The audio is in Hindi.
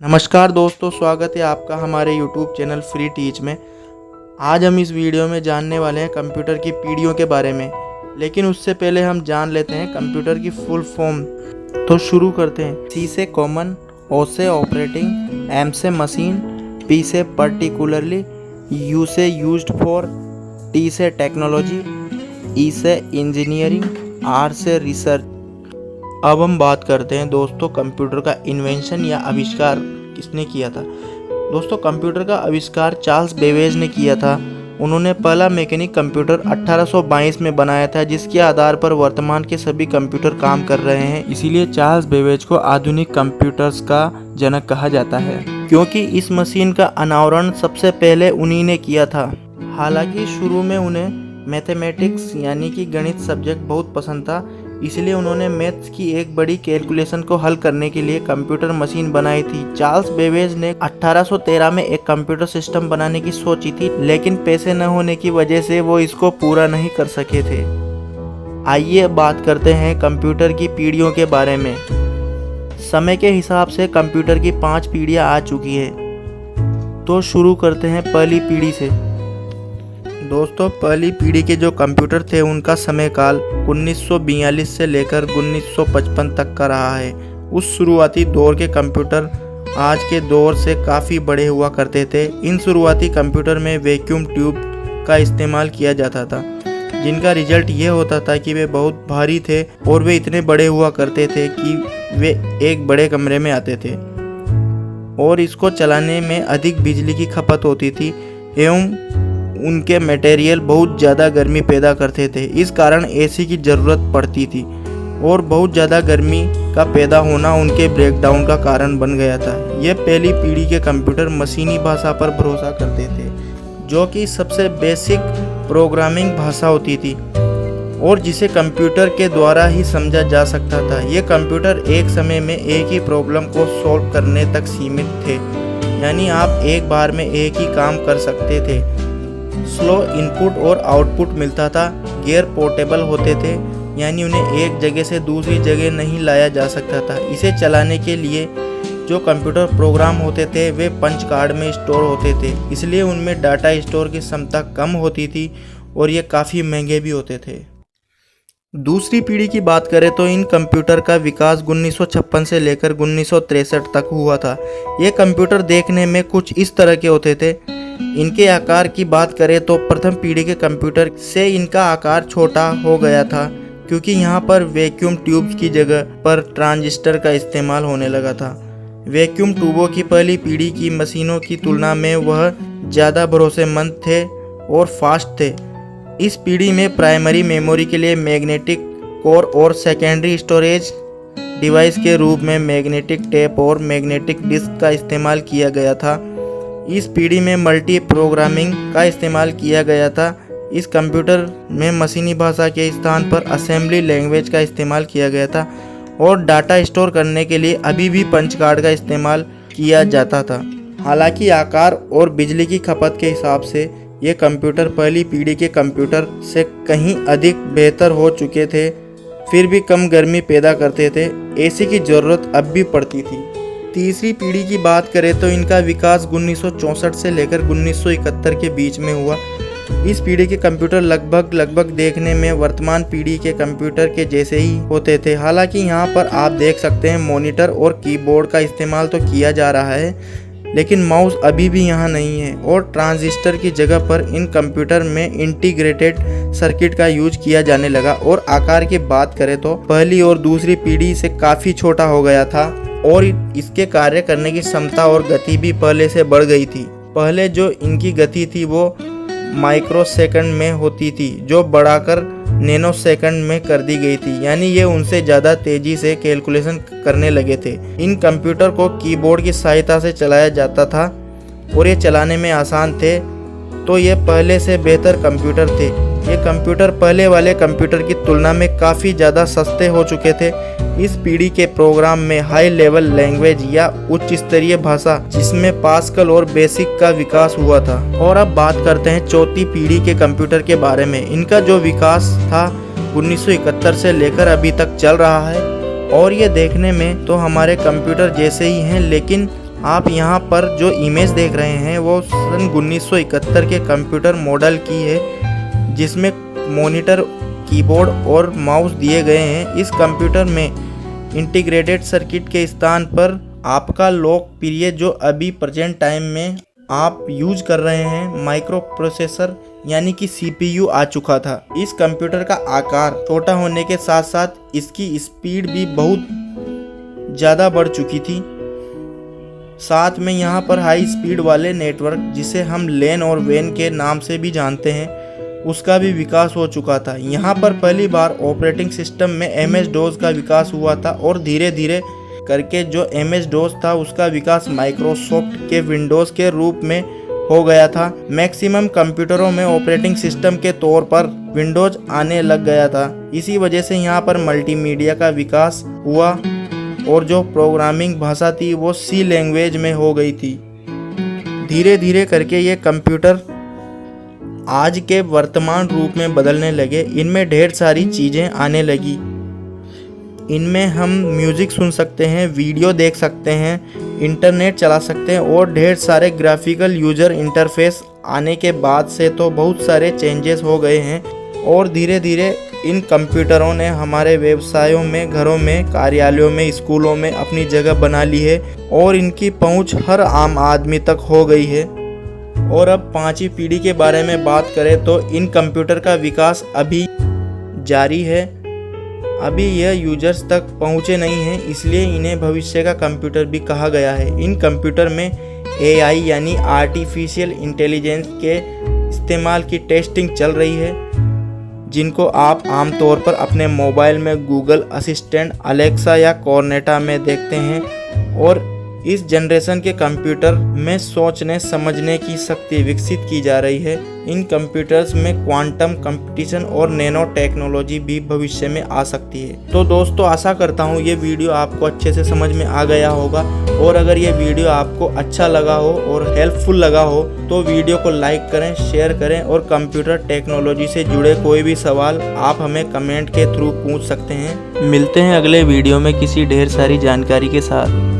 नमस्कार दोस्तों, स्वागत है आपका हमारे YouTube चैनल फ्री टीच में। आज हम इस वीडियो में जानने वाले हैं कंप्यूटर की पीढ़ियों के बारे में, लेकिन उससे पहले हम जान लेते हैं कंप्यूटर की फुल फॉर्म। तो शुरू करते हैं। C से कॉमन, O से ऑपरेटिंग, M से मशीन, P से पर्टिकुलरली, U से यूज्ड फॉर, T से टेक्नोलॉजी, E से इंजीनियरिंग, R से रिसर्च। अब हम बात करते हैं दोस्तों कंप्यूटर का इन्वेंशन या आविष्कार किसने किया था। दोस्तों कंप्यूटर का आविष्कार चार्ल्स बेबेज ने किया था। उन्होंने पहला मैकेनिक कंप्यूटर 1822 में बनाया था, जिसके आधार पर वर्तमान के सभी कंप्यूटर काम कर रहे हैं। इसीलिए चार्ल्स बेबेज को आधुनिक कंप्यूटर्स का जनक कहा जाता है, क्योंकि इस मशीन का अनावरण सबसे पहले उन्हीं ने किया था। हालांकि शुरू में उन्हें मैथमेटिक्स यानी कि गणित सब्जेक्ट बहुत पसंद था, इसलिए उन्होंने मैथ्स की एक बड़ी कैलकुलेशन को हल करने के लिए कंप्यूटर मशीन बनाई थी। चार्ल्स बेबेज ने 1813 में एक कंप्यूटर सिस्टम बनाने की सोची थी, लेकिन पैसे न होने की वजह से वो इसको पूरा नहीं कर सके थे। आइए बात करते हैं कंप्यूटर की पीढ़ियों के बारे में। समय के हिसाब से कंप्यूटर की 5 पीढ़ियाँ आ चुकी है। तो शुरू करते हैं पहली पीढ़ी से। दोस्तों पहली पीढ़ी के जो कंप्यूटर थे उनका समय काल 1942 से लेकर 1955 तक का रहा है। उस शुरुआती दौर के कंप्यूटर आज के दौर से काफ़ी बड़े हुआ करते थे। इन शुरुआती कंप्यूटर में वैक्यूम ट्यूब का इस्तेमाल किया जाता था, जिनका रिजल्ट ये होता था कि वे बहुत भारी थे और वे इतने बड़े हुआ करते थे कि वे एक बड़े कमरे में आते थे और इसको चलाने में अधिक बिजली की खपत होती थी एवं उनके मटेरियल बहुत ज़्यादा गर्मी पैदा करते थे। इस कारण एसी की ज़रूरत पड़ती थी और बहुत ज़्यादा गर्मी का पैदा होना उनके ब्रेकडाउन का कारण बन गया था। यह पहली पीढ़ी के कंप्यूटर मशीनी भाषा पर भरोसा करते थे, जो कि सबसे बेसिक प्रोग्रामिंग भाषा होती थी और जिसे कंप्यूटर के द्वारा ही समझा जा सकता था। ये कंप्यूटर एक समय में एक ही प्रॉब्लम को सॉल्व करने तक सीमित थे, यानी आप एक बार में एक ही काम कर सकते थे। स्लो इनपुट और आउटपुट मिलता था। गियर पोर्टेबल होते थे, यानी उन्हें एक जगह से दूसरी जगह नहीं लाया जा सकता था। इसे चलाने के लिए जो कंप्यूटर प्रोग्राम होते थे वे पंच कार्ड में स्टोर होते थे, इसलिए उनमें डाटा स्टोर की क्षमता कम होती थी और ये काफ़ी महंगे भी होते थे। दूसरी पीढ़ी की बात करें तो इन कंप्यूटर का विकास 1956 से लेकर 1963 तक हुआ था। ये कंप्यूटर देखने में कुछ इस तरह के होते थे। इनके आकार की बात करें तो प्रथम पीढ़ी के कंप्यूटर से इनका आकार छोटा हो गया था, क्योंकि यहाँ पर वैक्यूम ट्यूब्स की जगह पर ट्रांजिस्टर का इस्तेमाल होने लगा था। वैक्यूम ट्यूबों की पहली पीढ़ी की मशीनों की तुलना में वह ज़्यादा भरोसेमंद थे और फास्ट थे। इस पीढ़ी में प्राइमरी मेमोरी के लिए मैग्नेटिक कोर और सेकेंडरी स्टोरेज डिवाइस के रूप में मैग्नेटिक टेप और मैग्नेटिक डिस्क का इस्तेमाल किया गया था। इस पीढ़ी में मल्टी प्रोग्रामिंग का इस्तेमाल किया गया था। इस कंप्यूटर में मशीनी भाषा के स्थान पर असेंबली लैंग्वेज का इस्तेमाल किया गया था और डाटा स्टोर करने के लिए अभी भी पंच कार्ड का इस्तेमाल किया जाता था। हालांकि आकार और बिजली की खपत के हिसाब से ये कंप्यूटर पहली पीढ़ी के कंप्यूटर से कहीं अधिक बेहतर हो चुके थे, फिर भी कम गर्मी पैदा करते थे। एसी की ज़रूरत अब भी पड़ती थी। तीसरी पीढ़ी की बात करें तो इनका विकास 1964 से लेकर 1971 के बीच में हुआ। इस पीढ़ी के कंप्यूटर लगभग देखने में वर्तमान पीढ़ी के कंप्यूटर के जैसे ही होते थे। हालांकि यहाँ पर आप देख सकते हैं मॉनिटर और कीबोर्ड का इस्तेमाल तो किया जा रहा है, लेकिन माउस अभी भी यहाँ नहीं है और ट्रांजिस्टर की जगह पर इन कंप्यूटर में इंटीग्रेटेड सर्किट का यूज किया जाने लगा। और आकार की बात करें तो पहली और दूसरी पीढ़ी से काफ़ी छोटा हो गया था और इसके कार्य करने की क्षमता और गति भी पहले से बढ़ गई थी। पहले जो इनकी गति थी वो माइक्रो सेकंड में होती थी, जो बढ़ाकर नैनो सेकंड में कर दी गई थी, यानी ये उनसे ज़्यादा तेज़ी से कैलकुलेशन करने लगे थे। इन कंप्यूटर को कीबोर्ड की सहायता से चलाया जाता था और ये चलाने में आसान थे, तो ये पहले से बेहतर कंप्यूटर थे। ये कंप्यूटर पहले वाले कंप्यूटर की तुलना में काफ़ी ज़्यादा सस्ते हो चुके थे। इस पीढ़ी के प्रोग्राम में हाई लेवल लैंग्वेज या उच्च स्तरीय भाषा जिसमें पास्कल और बेसिक का विकास हुआ था। और अब बात करते हैं चौथी पीढ़ी के कंप्यूटर के बारे में। इनका जो विकास था 1971 से लेकर अभी तक चल रहा है और ये देखने में तो हमारे कंप्यूटर जैसे ही हैं, लेकिन आप यहाँ पर जो इमेज देख रहे हैं वो सन 1971 के कंप्यूटर मॉडल की है, जिसमें मॉनिटर, कीबोर्ड और माउस दिए गए हैं। इस कंप्यूटर में इंटीग्रेटेड सर्किट के स्थान पर आपका लोकप्रिय जो अभी प्रेजेंट टाइम में आप यूज कर रहे हैं माइक्रो प्रोसेसर यानी कि CPU आ चुका था। इस कंप्यूटर का आकार छोटा होने के साथ साथ इसकी स्पीड भी बहुत ज़्यादा बढ़ चुकी थी। साथ में यहाँ पर हाई स्पीड वाले नेटवर्क, जिसे हम LAN और WAN के नाम से भी जानते हैं, उसका भी विकास हो चुका था। यहाँ पर पहली बार ऑपरेटिंग सिस्टम में MS-DOS का विकास हुआ था और धीरे धीरे करके जो MS-DOS था उसका विकास माइक्रोसॉफ्ट के विंडोज़ के रूप में हो गया था। मैक्सिमम कंप्यूटरों में ऑपरेटिंग सिस्टम के तौर पर विंडोज़ आने लग गया था। इसी वजह से यहाँ पर मल्टीमीडिया का विकास हुआ और जो प्रोग्रामिंग भाषा थी वो C लैंग्वेज में हो गई थी। धीरे धीरे करके ये कंप्यूटर आज के वर्तमान रूप में बदलने लगे। इनमें ढेर सारी चीज़ें आने लगी। इनमें हम म्यूज़िक सुन सकते हैं, वीडियो देख सकते हैं, इंटरनेट चला सकते हैं और ढेर सारे ग्राफिकल यूज़र इंटरफेस आने के बाद से तो बहुत सारे चेंजेस हो गए हैं। और धीरे धीरे इन कंप्यूटरों ने हमारे व्यवसायों में, घरों में, कार्यालयों में, स्कूलों में अपनी जगह बना ली है और इनकी पहुंच हर आम आदमी तक हो गई है। और अब 5वीं पीढ़ी के बारे में बात करें तो इन कंप्यूटर का विकास अभी जारी है। अभी यह यूजर्स तक पहुँचे नहीं हैं, इसलिए इन्हें भविष्य का कंप्यूटर भी कहा गया है। इन कंप्यूटर में AI यानी आर्टिफिशियल इंटेलिजेंस के इस्तेमाल की टेस्टिंग चल रही है, जिनको आप आमतौर पर अपने मोबाइल में गूगल असिस्टेंट, अलेक्सा या कॉर्नेटा में देखते हैं। और इस जनरेशन के कंप्यूटर में सोचने समझने की शक्ति विकसित की जा रही है। इन कंप्यूटर्स में क्वांटम कंपटीशन और नैनो टेक्नोलॉजी भी भविष्य में आ सकती है। तो दोस्तों, आशा करता हूँ ये वीडियो आपको अच्छे से समझ में आ गया होगा। और अगर ये वीडियो आपको अच्छा लगा हो और हेल्पफुल लगा हो तो वीडियो को लाइक करें, शेयर करें और कंप्यूटर टेक्नोलॉजी से जुड़े कोई भी सवाल आप हमें कमेंट के थ्रू पूछ सकते हैं। मिलते हैं अगले वीडियो में किसी ढेर सारी जानकारी के साथ।